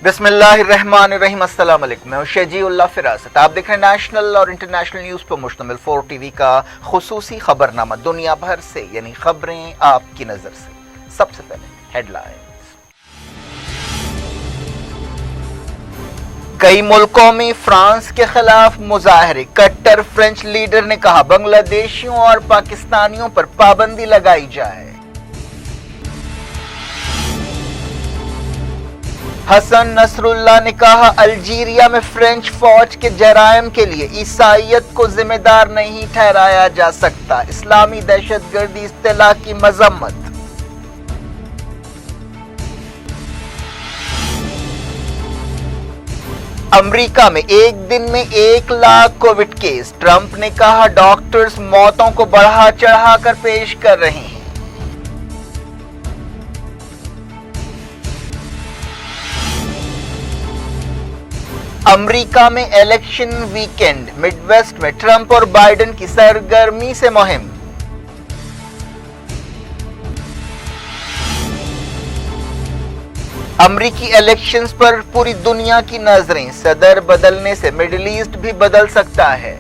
बिस्मिल्लाहिर्रहमानिर्रहीम। अस्सलाम वालेकुम। मैं हूं शजीउल्लाह फिरासत। आप देख रहे हैं नेशनल और इंटरनेशनल न्यूज़ पर मुश्तमिल 4 टीवी का खुसूसी खबरनामा दुनिया भर से, यानी खबरें आपकी नज़र से। सबसे पहले हेडलाइंस। कई मुल्कों में फ्रांस के खिलाफ मुजाहरे। कट्टर फ्रेंच लीडर ने कहा बांग्लादेशियों और पाकिस्तानियों पर पाबंदी लगाई जाए। हसन नसरुल्लाह ने कहा अल्जीरिया में फ्रेंच फौज के जराइम के लिए ईसाइयत को जिम्मेदार नहीं ठहराया जा सकता। इस्लामी दहशतगर्दी इस्तिलाह की मजम्मत। अमेरिका में एक दिन में 1 लाख कोविड केस। ट्रंप ने कहा डॉक्टर्स मौतों को बढ़ा चढ़ाकर पेश कर रहे हैं। अमेरिका में इलेक्शन वीकेंड। मिडवेस्ट में ट्रंप और बाइडेन की सरगर्मी से मुहिम। अमेरिकी इलेक्शंस पर पूरी दुनिया की नजरें। सदर बदलने से मिडिल ईस्ट भी बदल सकता है।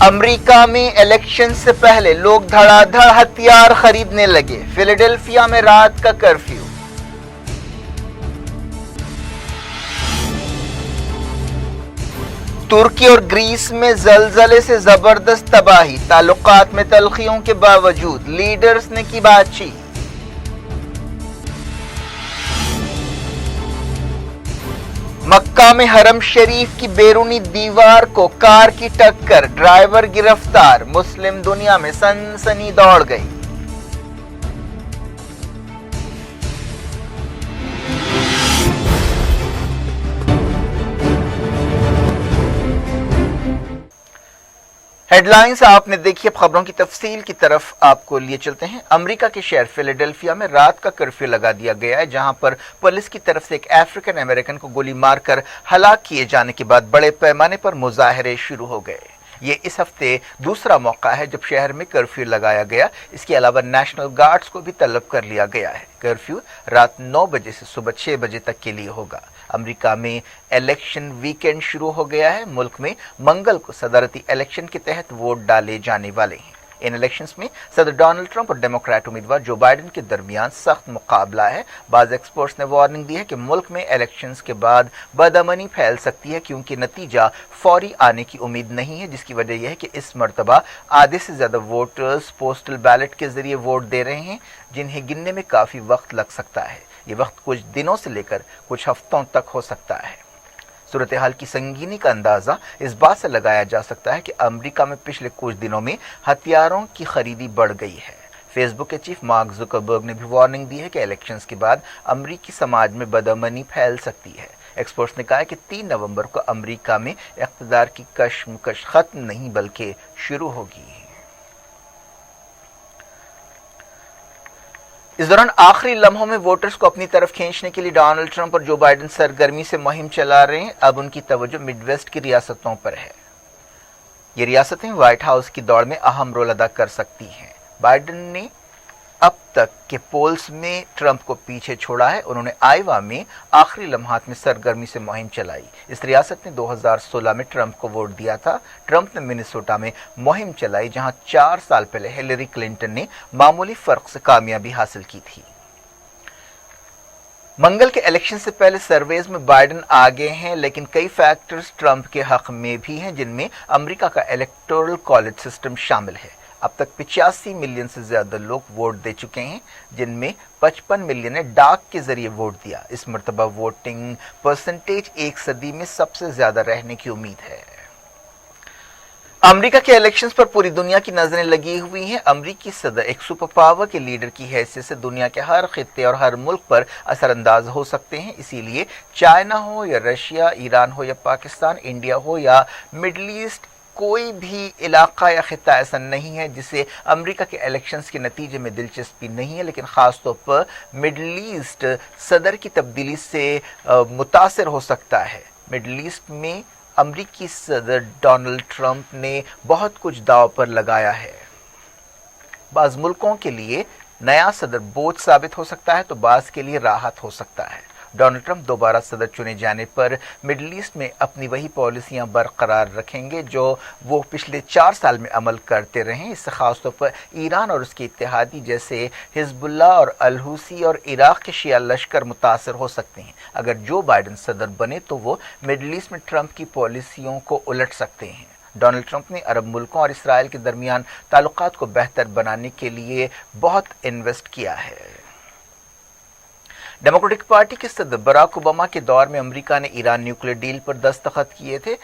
अमेरिका में इलेक्शन से पहले लोग धड़ाधड़ हथियार खरीदने लगे। फिलाडेल्फिया में रात का कर्फ्यू। तुर्की और ग्रीस में जलजले से जबरदस्त तबाही। ताल्लुकात में तल्खियों के बावजूद लीडर्स ने की बातचीत। मक्का में हरम शरीफ की बैरूनी दीवार को कार की टक्कर। ड्राइवर गिरफ्तार। मुस्लिम दुनिया में सनसनी दौड़ गई। हेडलाइंस आपने देखी। अब खबरों की तफसील की तरफ आपको लिए चलते हैं। अमेरिका के शहर फिलाडेल्फिया में रात का कर्फ्यू लगा दिया गया है, जहां पर पुलिस की तरफ से एक अफ्रीकन अमेरिकन को गोली मारकर हलाक किए जाने के बाद बड़े पैमाने पर मुजाहरे शुरू हो गए। ये इस हफ्ते दूसरा मौका है जब शहर में कर्फ्यू लगाया गया। इसके अलावा नेशनल गार्ड्स को भी तलब कर लिया गया है। कर्फ्यू रात 9 बजे से सुबह 6 बजे तक के लिए होगा। अमेरिका में इलेक्शन वीकेंड शुरू हो गया है। मुल्क में मंगल को सदारती इलेक्शन के तहत वोट डाले जाने वाले हैं। इन इलेक्शंस में सदर डोनाल्ड ट्रंप और डेमोक्रेट उम्मीदवार जो बाइडेन के दरमियान सख्त मुकाबला है। बाज़ एक्सपर्ट्स ने वार्निंग दी है कि मुल्क में इलेक्शंस के बाद बदअमनी फैल सकती है, क्योंकि नतीजा फौरी आने की उम्मीद नहीं है, जिसकी वजह यह है कि इस मरतबा आधे से ज्यादा वोटर्स पोस्टल बैलेट के जरिए वोट दे रहे हैं, जिन्हें गिनने में काफी वक्त लग सकता है। ये वक्त कुछ दिनों से लेकर कुछ हफ्तों तक हो सकता है। सूरत हाल की संगीनी का अंदाजा इस बात से लगाया जा सकता है कि अमेरिका में पिछले कुछ दिनों में हथियारों की खरीदी बढ़ गई है। फेसबुक के चीफ मार्क जुकरबर्ग ने भी वार्निंग दी है कि इलेक्शंस के बाद अमेरिकी समाज में बदअमनी फैल सकती है। एक्सपर्ट्स ने कहा है कि 3 नवंबर को अमेरिका में इक़्तिदार की कशमकश खत्म नहीं बल्कि शुरू होगी। इस दौरान आखिरी लम्हों में वोटर्स को अपनी तरफ खींचने के लिए डोनाल्ड ट्रंप और जो बाइडेन सरगर्मी से मुहिम चला रहे हैं। अब उनकी तवज्जो मिडवेस्ट की रियासतों पर है। ये रियासतें व्हाइट हाउस की दौड़ में अहम रोल अदा कर सकती हैं। बाइडेन ने अब तक के पोल्स में ट्रंप को पीछे छोड़ा है। उन्होंने आइवा में आखिरी लम्हात में सरगर्मी से मुहिम चलाई। इस रियासत ने 2016 में ट्रंप को वोट दिया था। ट्रंप ने मिनेसोटा में मुहिम चलाई, जहां 4 साल पहले हिलरी क्लिंटन ने मामूली फर्क से कामयाबी हासिल की थी। मंगल के इलेक्शन से पहले सर्वेज में बाइडेन आगे हैं, लेकिन कई फैक्टर्स ट्रंप के हक में भी हैं, जिनमें अमेरिका का इलेक्टोरल कॉलेज सिस्टम शामिल है। अब तक 85 मिलियन से ज्यादा लोग वोट दे चुके हैं, जिनमें 55 मिलियन ने डाक के जरिए वोट दिया। इस मरतबा वोटिंग परसेंटेज 1 सदी में सबसे ज्यादा रहने की उम्मीद है। अमेरिका के इलेक्शंस पर पूरी दुनिया की नजरें लगी हुई हैं। अमेरिकी सदर एक सुपर पावर के लीडर की हैसियत से दुनिया के हर खित्ते और हर मुल्क पर असरअंदाज हो सकते हैं। इसीलिए चाइना हो या रशिया, ईरान हो या पाकिस्तान, इंडिया हो या मिडल ईस्ट, कोई भी इलाका या खित्ता ऐसा नहीं है जिसे अमेरिका के इलेक्शंस के नतीजे में दिलचस्पी नहीं है। लेकिन ख़ासतौर पर मिडल ईस्ट सदर की तब्दीली से मुतासर हो सकता है। मिडल ईस्ट में अमेरिकी सदर डोनाल्ड ट्रंप ने बहुत कुछ दांव पर लगाया है। बाज़ मुल्कों के लिए नया सदर बोझ साबित हो सकता है तो बास के लिए राहत हो सकता है। डोनाल्ड ट्रंप दोबारा सदर चुने जाने पर मिडिल ईस्ट में अपनी वही पॉलिसियां बरकरार रखेंगे जो वो पिछले 4 साल में अमल करते रहे। इससे खासतौर पर ईरान और उसके इत्तेहादी जैसे हिजबुल्लाह और अल हुसी और इराक के शिया लश्कर मुतासर हो सकते हैं। अगर जो बाइडेन सदर बने तो वो मिडिल ईस्ट में ट्रंप की पॉलिसियों को उलट सकते हैं। डोनाल्ड ट्रंप ने अरब मुल्कों और इसराइल के दरमियान ताल्लुकात को बेहतर बनाने के लिए बहुत इन्वेस्ट किया है। डेमोक्रेटिक पार्टी के सदर बराक ओबामा के दौर में अमेरिका ने ईरान न्यूक्लियर डील पर दस्तखत किए थे।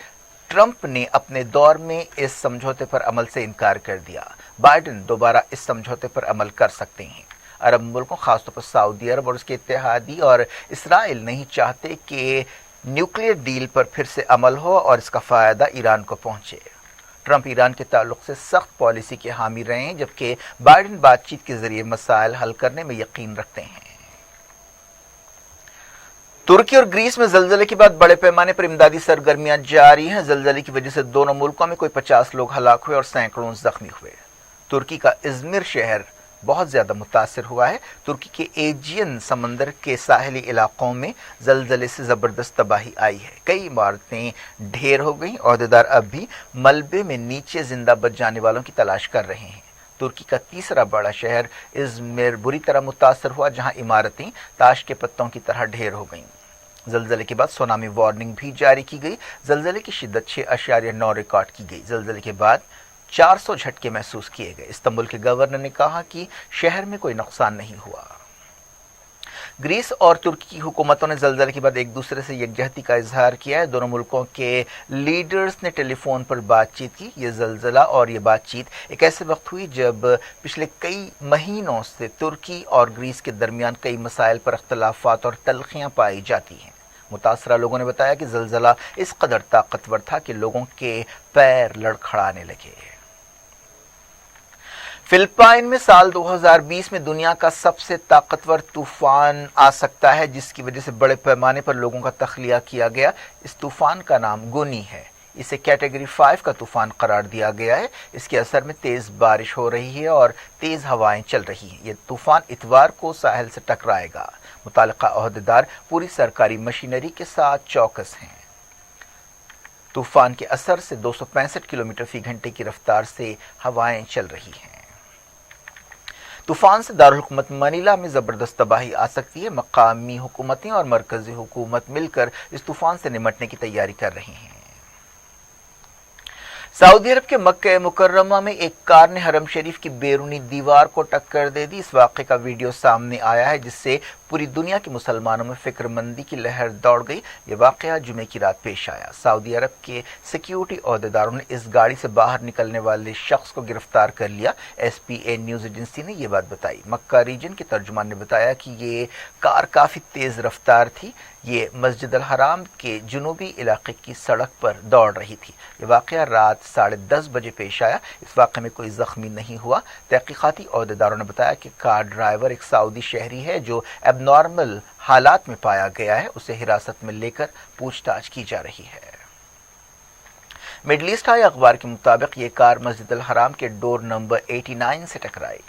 ट्रंप ने अपने दौर में इस समझौते पर अमल से इनकार कर दिया। बाइडेन दोबारा इस समझौते पर अमल कर सकते हैं। अरब मुल्कों खासतौर पर सऊदी अरब और उसके इत्तेहादी और इसराइल नहीं चाहते कि न्यूक्लियर डील पर फिर से अमल हो और इसका फायदा ईरान को पहुंचे। ट्रंप ईरान के ताल्लुक से सख्त पॉलिसी के हामी रहे हैं, जबकि बाइडेन बातचीत के जरिए मसाइल हल करने में यकीन रखते हैं। तुर्की और ग्रीस में जलजले के बाद बड़े पैमाने पर इमदादी सरगर्मियां जारी हैं। जलजले की वजह से दोनों मुल्कों में कोई 50 लोग हलाक हुए और सैकड़ों जख्मी हुए। तुर्की का इजमिर शहर बहुत ज्यादा मुतासिर हुआ है। तुर्की के एजियन समंदर के साहिली इलाकों में जलजले से जबरदस्त तबाही आई है। कई इमारतें ढेर हो गईं। ओहदेदार अब भी मलबे में नीचे जिंदा बच जाने वालों की तलाश कर रहे हैं। तुर्की का तीसरा बड़ा शहर इजमिर बुरी तरह मुतासर हुआ, जहां इमारतें ताश के पत्तों की तरह ढेर हो गईं। जलजले के बाद सुनामी वार्निंग भी जारी की गई। जलजले की शिद्दत 6.9 रिकॉर्ड की गई। जलजले के बाद 400 झटके महसूस किए गए। इस्तांबुल के गवर्नर ने कहा कि शहर में कोई नुकसान नहीं हुआ। ग्रीस और तुर्की की हुकूमतों ने जलजले के बाद एक दूसरे से यकजहती का इजहार किया है। दोनों मुल्कों के लीडर्स ने टेलीफोन पर बातचीत की। ये जलजला और ये बातचीत एक ऐसे वक्त हुई जब पिछले कई महीनों से तुर्की और ग्रीस के दरमियान कई मसाइल पर अख्तलाफात और तलखियां पाई जाती हैं। मुतासरा लोगों ने बताया कि जलजला इस कदर ताकतवर था कि लोगों के पैर लड़खड़ाने लगे। फिलिपाइन में साल 2020 में दुनिया का सबसे ताकतवर तूफान आ सकता है, जिसकी वजह से बड़े पैमाने पर लोगों का तख्लिया किया गया। इस तूफान का नाम गोनी है। इसे कैटेगरी 5 का तूफान करार दिया गया है। इसके असर में तेज बारिश हो रही है और तेज हवाएं चल रही हैं। यह तूफान इतवार को साहिल से टकराएगा। मुतालिका ओहदेदार पूरी सरकारी मशीनरी के साथ चौकस हैं। तूफान के असर से 265 किलोमीटर फी घंटे की रफ्तार से हवाएं चल रही हैं। तूफान से दारुल हुकूमत मनीला में जबरदस्त तबाही आ सकती है। मकामी हुकूमतें और मरकजी हुकूमत मिलकर इस तूफान से निमटने की तैयारी कर रही हैं। सऊदी अरब के मक्का मुकर्रमा में एक कार ने हरम शरीफ की बैरूनी दीवार को टक्कर दे दी। इस वाक़े का वीडियो सामने आया है, जिससे पूरी दुनिया के मुसलमानों में फिक्रमंदी की लहर दौड़ गई। ये वाक़या जुमे की रात पेश आया। सऊदी अरब के सिक्योरिटी अहदेदारों ने इस गाड़ी से बाहर निकलने वाले शख्स को गिरफ्तार कर लिया। SPA न्यूज़ एजेंसी ने यह बात बताई। मक्का रीजन के तर्जुमान ने बताया कि ये कार काफ़ी तेज़ रफ्तार थी। ये मस्जिद अल हराम के जुनूबी इलाके की सड़क पर दौड़ रही थी। ये वाक़या रात 10:30 बजे पेश आया। इस वाक़े में कोई ज़ख्मी नहीं हुआ। तहकीकाती अहदेदारों ने बताया कि कार ड्राइवर एक सऊदी शहरी है जो एबनॉर्मल हालात में पाया गया है। उसे हिरासत में लेकर पूछताछ की जा रही है। मिडल ईस्ट आई अखबार के मुताबिक ये कार मस्जिद अल हराम के डोर नंबर 89 से टकराई।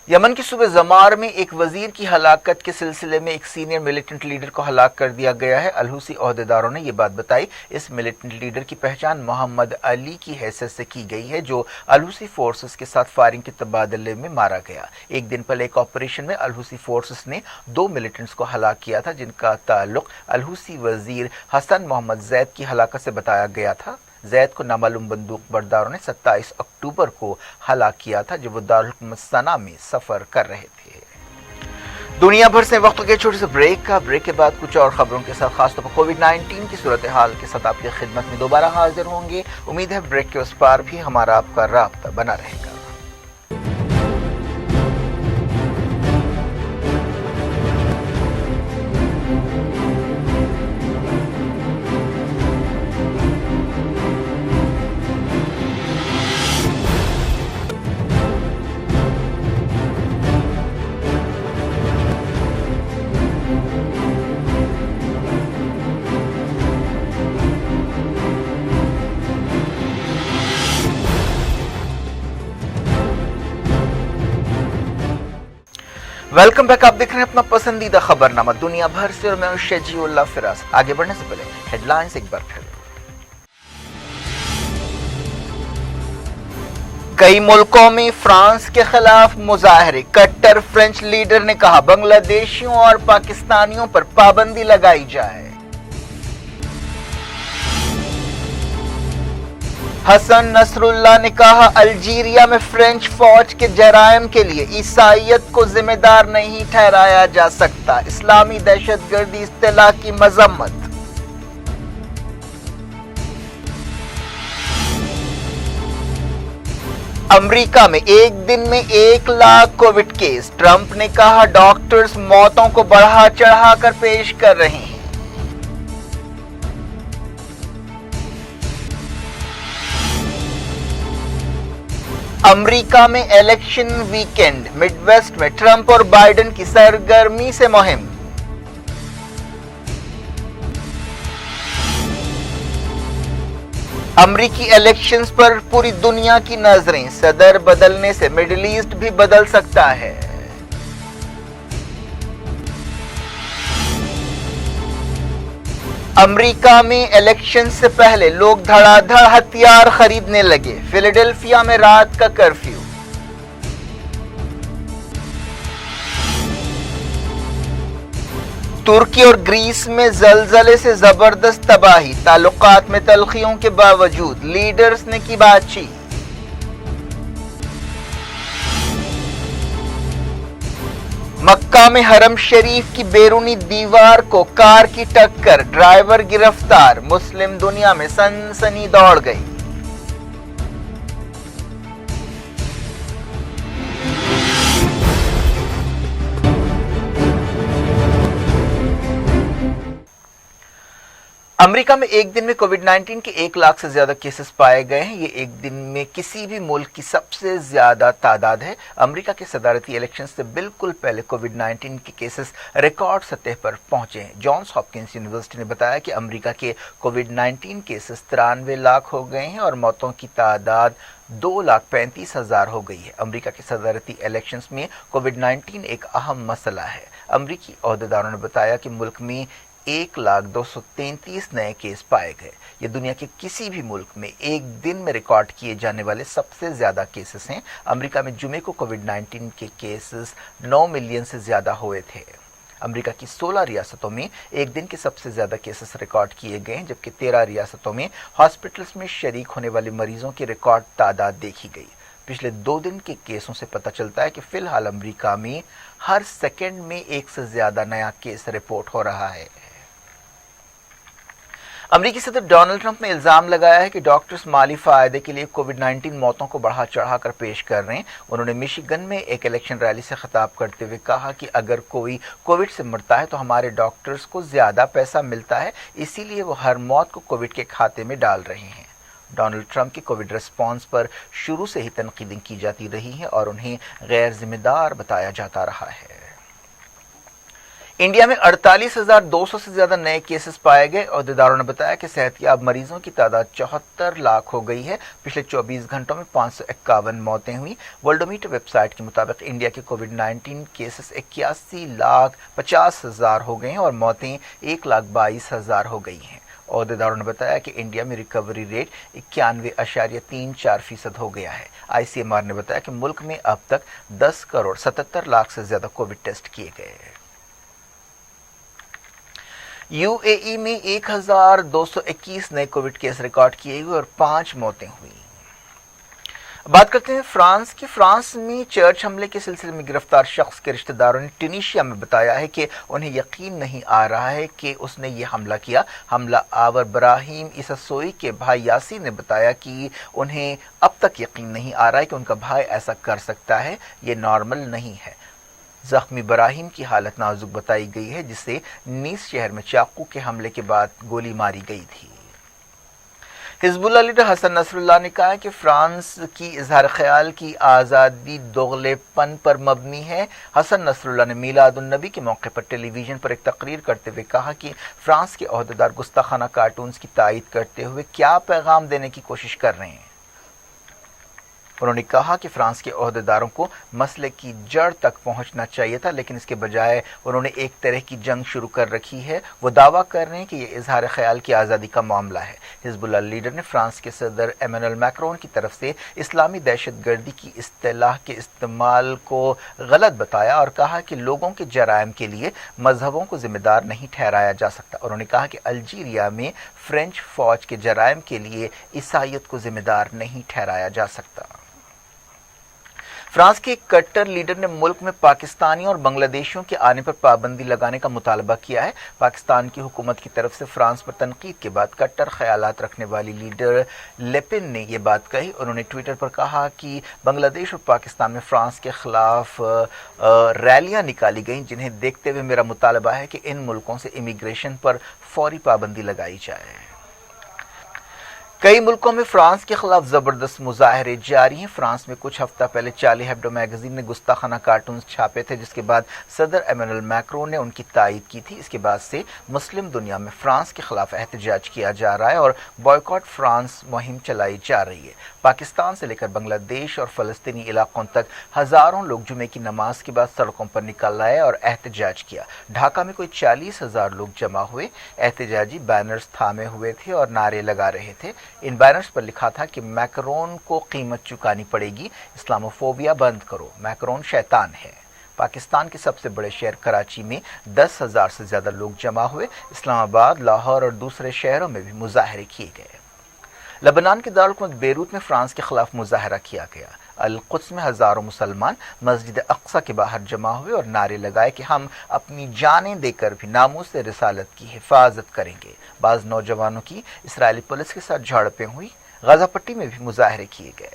यमन के सूबे जमार में एक वजीर की हलाकत के सिलसिले में एक सीनियर मिलिटेंट लीडर को हलाक कर दिया गया है। अल हुसी अहदेदारों ने यह बात बताई। इस मिलिटेंट लीडर की पहचान मोहम्मद अली की हैसियत से की गई है, जो अल हुसी फोर्सेस के साथ फायरिंग के तबादले में मारा गया। एक दिन पहले एक ऑपरेशन में अल हुसी फोर्सेस ने 2 मिलिटेंट्स को हलाक किया था, जिनका ताल्लुक अल हुसी वजीर हसन मोहम्मद जैद की हलाकत से बताया गया था। जैद को नामालूम बंदूक बरदारों ने 27 अक्टूबर को हलाक किया था, जब वो दारुल हुकूमत सना में सफर कर रहे थे। दुनिया भर से वक्त के छोटे से ब्रेक के बाद कुछ और खबरों के साथ, खासतौर पर कोविड-19 की सूरत हाल के साथ आपकी खिदमत में दोबारा हाजिर होंगे। उम्मीद है ब्रेक के उस पार भी हमारा आपका राब्ता बना रहेगा। Welcome back. आप देख रहे हैं अपना पसंदीदा खबरनामा दुनिया भर से और मैं हूं शजीउल्लाह फिराज। आगे बढ़ने से पहले हेडलाइंस एक बार फिर। कई मुल्कों में फ्रांस के खिलाफ मुजाहरे। कट्टर फ्रेंच लीडर ने कहा बांग्लादेशियों और पाकिस्तानियों पर पाबंदी लगाई जाए। हसन नसरुल्लाह ने कहा अल्जीरिया में फ्रेंच फौज के जराइम के लिए ईसाइयत को जिम्मेदार नहीं ठहराया जा सकता। इस्लामी दहशतगर्दी इस्तिलाह की मजम्मत। अमेरिका में एक दिन में 1 लाख कोविड केस। ट्रंप ने कहा डॉक्टर्स मौतों को बढ़ा चढ़ाकर पेश कर रहे हैं। अमेरिका में इलेक्शन वीकेंड। मिडवेस्ट में ट्रंप और बाइडेन की सरगर्मी से मुहिम। अमेरिकी इलेक्शंस पर पूरी दुनिया की नजरें। सदर बदलने से मिडिल ईस्ट भी बदल सकता है। अमेरिका में इलेक्शन से पहले लोग धड़ाधड़ हथियार खरीदने लगे। फिलाडेल्फिया में रात का कर्फ्यू। तुर्की और ग्रीस में जलजले से जबरदस्त तबाही। ताल्लुकात में तलखियों के बावजूद लीडर्स ने की बातचीत। मक्का में हरम शरीफ की बैरूनी दीवार को कार की टक्कर। ड्राइवर गिरफ्तार। मुस्लिम दुनिया में सनसनी दौड़ गई। अमेरिका में एक दिन में कोविड-19 के 1 लाख से ज्यादा केसेस पाए गए हैं। ये एक दिन में किसी भी मुल्क की सबसे ज्यादा तादाद है। अमेरिका के सदारती इलेक्शन से बिल्कुल पहले कोविड-19 के केसेस रिकॉर्ड सतह पर पहुंचे हैं। जॉन्स हॉपकिंस यूनिवर्सिटी ने बताया कि अमेरिका के कोविड-19 केसेस 93 लाख हो गए हैं और मौतों की तादाद 2,35,000 हो गई है। अमेरिका के सदारती इलेक्शंस में कोविड-19 एक अहम मसला है। अमेरिकी ओहदेदारों ने बताया कि मुल्क में 1,233 नए केस पाए गए। ये दुनिया के किसी भी मुल्क में एक दिन में रिकॉर्ड किए जाने वाले सबसे ज्यादा केसेस हैं। अमेरिका में जुमे को कोविड-19 के केसेस 9 मिलियन से ज्यादा हुए थे। अमेरिका की 16 रियासतों में एक दिन के सबसे ज्यादा केसेस रिकॉर्ड किए गए हैं, जबकि 13 रियासतों में हॉस्पिटल्स में शरीक होने वाले मरीजों की रिकॉर्ड तादाद देखी गई। पिछले 2 दिन के केसों से पता चलता है कि फिलहाल अमेरिका में हर सेकेंड में 1 से ज्यादा नया केस रिपोर्ट हो रहा है। अमेरिकी सदर डोनाल्ड ट्रंप ने इल्जाम लगाया है कि डॉक्टर्स माली फायदे के लिए कोविड-19 मौतों को बढ़ा चढ़ाकर पेश कर रहे हैं। उन्होंने मिशिगन में एक इलेक्शन रैली से खिताब करते हुए कहा कि अगर कोई कोविड से मरता है तो हमारे डॉक्टर्स को ज्यादा पैसा मिलता है, इसीलिए वो हर मौत को कोविड के खाते में डाल रहे हैं। डोनाल्ड ट्रंप की कोविड रिस्पॉन्स पर शुरू से ही तनकीदें की जाती रही हैं और उन्हें गैर जिम्मेदार बताया जाता रहा है। इंडिया में 48,200 से ज्यादा नए केसेस पाए गए। ओहदेदारों ने बताया कि सेहतयाब मरीजों की तादाद 74 लाख हो गई है। पिछले 24 घंटों में 551 मौतें हुई। वर्ल्डोमीटर वेबसाइट के मुताबिक इंडिया के कोविड-19 केसेस 81,50,000 हो गए हैं और मौतें 1,22,000 हो गई हैं। ओहदेदारों ने बताया कि इंडिया में रिकवरी रेट 91.34% हो गया है। ICMR ने बताया कि मुल्क में अब तक 10 करोड़ 77 लाख से ज्यादा कोविड टेस्ट किए गए हैं। यूएई में 1,221 नए कोविड केस रिकॉर्ड किए हुए और 5 मौतें हुई। बात करते हैं फ्रांस की। फ्रांस में चर्च हमले के सिलसिले में गिरफ्तार शख्स के रिश्तेदारों ने ट्यूनीशिया में बताया है कि उन्हें यकीन नहीं आ रहा है कि उसने ये हमला किया। हमला आवर ब्राहीम ईसासोई के भाई यासीन ने बताया कि उन्हें अब तक यकीन नहीं आ रहा है कि उनका भाई ऐसा कर सकता है। ये नॉर्मल नहीं है। जख्मी बराहीम की हालत नाजुक बताई गई है, जिसे नीस शहर में चाकू के हमले के बाद गोली मारी गई थी। हिजबुल्लाह लीडर हसन नसरुल्लाह ने कहा है कि फ्रांस की इजहार ख्याल की आज़ादी दोगलेपन पर मबनी है। हसन नसरुल्लाह ने मीलादुन्नबी के मौके पर टेलीविजन पर एक तकरीर करते हुए कहा कि फ्रांस के ओहदेदार गुस्ताखाना कार्टून्स की तायद करते हुए क्या पैगाम देने की कोशिश कर रहे हैं। انہوں نے کہا کہ فرانس کے عہدیداروں کو مسئلے کی جڑ تک پہنچنا چاہیے تھا، لیکن اس کے بجائے انہوں نے ایک طرح کی جنگ شروع کر رکھی ہے۔ وہ دعویٰ کر رہے ہیں کہ یہ اظہار خیال کی آزادی کا معاملہ ہے۔ حزب اللہ لیڈر نے فرانس کے صدر ایمانوئل میکرون کی طرف سے اسلامی دہشت گردی کی اصطلاح کے استعمال کو غلط بتایا اور کہا کہ لوگوں کے جرائم کے لیے مذہبوں کو ذمہ دار نہیں ٹھہرایا جا سکتا۔ انہوں نے کہا کہ الجیریا میں فرینچ فوج کے جرائم کے لیے عیسائیت کو ذمہ دار نہیں ٹھہرایا جا سکتا۔ فرانس کے ایک کٹر لیڈر نے ملک میں پاکستانیوں اور بنگلہ دیشیوں کے آنے پر پابندی لگانے کا مطالبہ کیا ہے۔ پاکستان کی حکومت کی طرف سے فرانس پر تنقید کے بعد کٹر خیالات رکھنے والی لیڈر لیپن نے یہ بات کہی۔ انہوں نے ٹویٹر پر کہا کہ بنگلہ دیش اور پاکستان میں فرانس کے خلاف ریلیاں نکالی گئیں، جنہیں دیکھتے ہوئے میرا مطالبہ ہے کہ ان ملکوں سے امیگریشن پر فوری پابندی لگائی جائے۔ کئی ملکوں میں فرانس کے خلاف زبردست مظاہرے جاری ہیں۔ فرانس میں کچھ ہفتہ پہلے چارلی ہیبڈو میگزین نے گستاخانہ کارٹونز چھاپے تھے، جس کے بعد صدر ایمانوئل میکرون نے ان کی تائید کی تھی۔ اس کے بعد سے مسلم دنیا میں فرانس کے خلاف احتجاج کیا جا رہا ہے اور بائیکاٹ فرانس مہم چلائی جا رہی ہے۔ پاکستان سے لے کر بنگلہ دیش اور فلسطینی علاقوں تک ہزاروں لوگ جمعے کی نماز کے بعد سڑکوں پر نکل آئے اور احتجاج کیا۔ ڈھاکہ میں کوئی 40,000 لوگ جمع ہوئے، احتجاجی بینرز تھامے ہوئے تھے اور نعرے لگا رہے تھے۔ ان بینرز پر لکھا تھا کہ میکرون کو قیمت چکانی پڑے گی، اسلاموفوبیا بند کرو، میکرون شیطان ہے۔ پاکستان کے سب سے بڑے شہر کراچی میں 10,000 سے زیادہ لوگ جمع ہوئے۔ اسلام آباد، لاہور اور دوسرے شہروں میں بھی مظاہرے کیے گئے۔ لبنان کے دارالحکومت بیروت میں فرانس کے خلاف مظاہرہ کیا گیا۔ القدس میں ہزاروں مسلمان مسجد اقصی کے باہر جمع ہوئے اور نعرے لگائے کہ ہم اپنی جانیں دے کر بھی ناموس رسالت کی حفاظت کریں گے۔ بعض نوجوانوں کی اسرائیلی پولیس کے ساتھ جھڑپیں ہوئی۔ غزہ پٹی میں بھی مظاہرے کیے گئے۔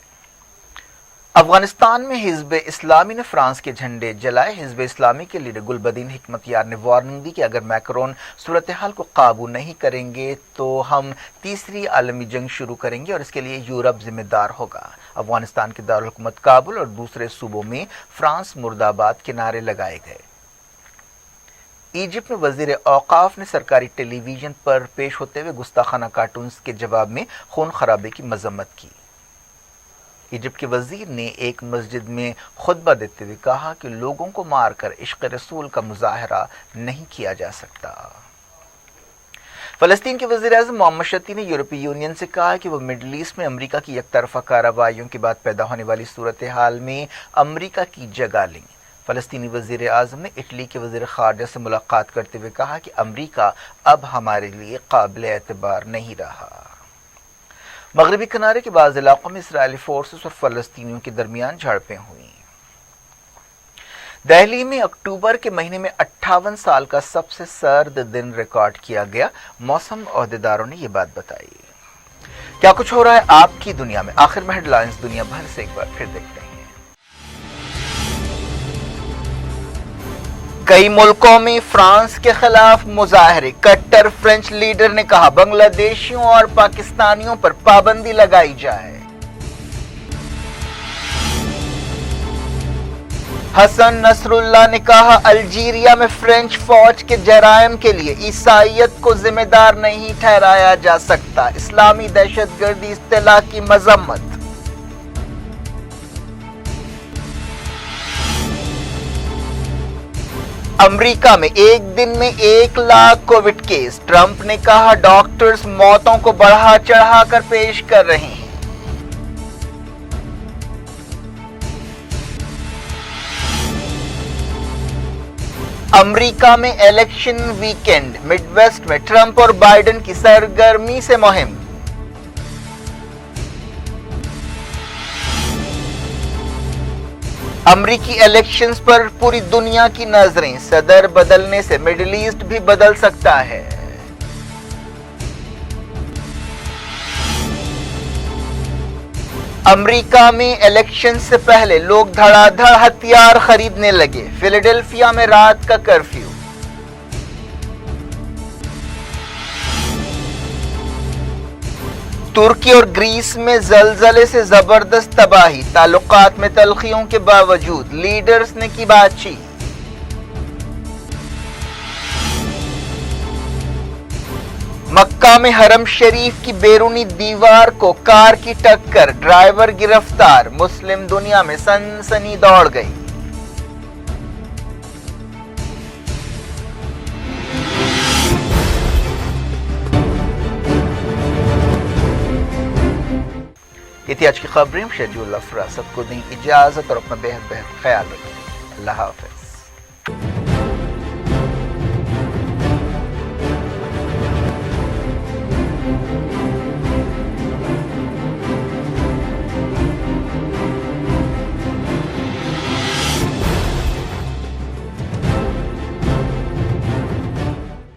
افغانستان میں حزب اسلامی نے فرانس کے جھنڈے جلائے۔ حزب اسلامی کے لیڈر گلبدین حکمت یار نے وارننگ دی کہ اگر میکرون صورتحال کو قابو نہیں کریں گے تو ہم تیسری عالمی جنگ شروع کریں گے اور اس کے لیے یورپ ذمہ دار ہوگا۔ افغانستان کے دارالحکومت کابل اور دوسرے صوبوں میں فرانس مرد آباد کے نعرے لگائے گئے۔ ایجپٹ میں وزیر اوقاف نے سرکاری ٹیلی ویژن پر پیش ہوتے ہوئے گستاخانہ کارٹونز کے جواب میں خون خرابے کی مذمت کی۔ ایجپٹ کے وزیر نے ایک مسجد میں خطبہ دیتے ہوئے کہا کہ لوگوں کو مار کر عشق رسول کا مظاہرہ نہیں کیا جا سکتا۔ فلسطین کے وزیر اعظم محمد شتی نے یورپی یونین سے کہا کہ وہ مڈل ایسٹ میں امریکہ کی یک طرفہ کارروائیوں کے بعد پیدا ہونے والی صورتحال میں امریکہ کی جگہ لیں گے۔ فلسطینی وزیر اعظم نے اٹلی کے وزیر خارجہ سے ملاقات کرتے ہوئے کہا کہ امریکہ اب ہمارے لیے قابل اعتبار نہیں رہا۔ مغربی کنارے کے بعض علاقوں میں اسرائیلی فورسز اور فلسطینیوں کے درمیان جھڑپیں ہوئیں۔ دہلی میں اکتوبر کے مہینے میں 58 سال کا سب سے سرد دن ریکارڈ کیا گیا۔ موسم عہدیداروں نے یہ بات بتائی۔ کیا کچھ ہو رہا ہے آپ کی دنیا میں؟ آخر میں ہیڈ لائنز دنیا بھر سے ایک بار پھر دیکھتے ہیں۔ کئی ملکوں میں فرانس کے خلاف مظاہرے۔ کٹر فرینچ لیڈر نے کہا بنگلہ دیشیوں اور پاکستانیوں پر پابندی لگائی جائے۔ حسن نصر اللہ نے کہا الجیریا میں فرینچ فوج کے جرائم کے لیے عیسائیت کو ذمہ دار نہیں ٹھہرایا جا سکتا، اسلامی دہشت گردی اصطلاح کی مذمت۔ امریکہ میں ایک دن میں 1 لاکھ کووڈ کیس۔ ٹرمپ نے کہا ڈاکٹرز موتوں کو بڑھا چڑھا کر پیش کر رہے ہیں۔ امریکہ میں الیکشن ویکینڈ، مڈ ویسٹ میں ٹرمپ اور بائیڈن کی سرگرمی سے مہم۔ امریکی الیکشنز پر پوری دنیا کی نظریں، صدر بدلنے سے مڈل ایسٹ بھی بدل سکتا ہے۔ امریکہ میں الیکشن سے پہلے لوگ دھڑا دھڑ ہتھیار خریدنے لگے۔ فیلاڈیلفیا میں رات کا کرفیو۔ ترکی اور گریس میں زلزلے سے زبردست تباہی، تعلقات میں تلخیوں کے باوجود لیڈرز نے کی بات چیت۔ مکہ मकाम हरम शरीफ की बैरूनी दीवार को कार की टक्कर, ड्राइवर गिरफ्तार, मुस्लिम दुनिया में सनसनी दौड़ गई। ये थी आज की खबरें। शेड्यूल अफरा सबको दी इजाजत और अपना बेहद ख्याल रखें। अल्लाह हाफ़िज़।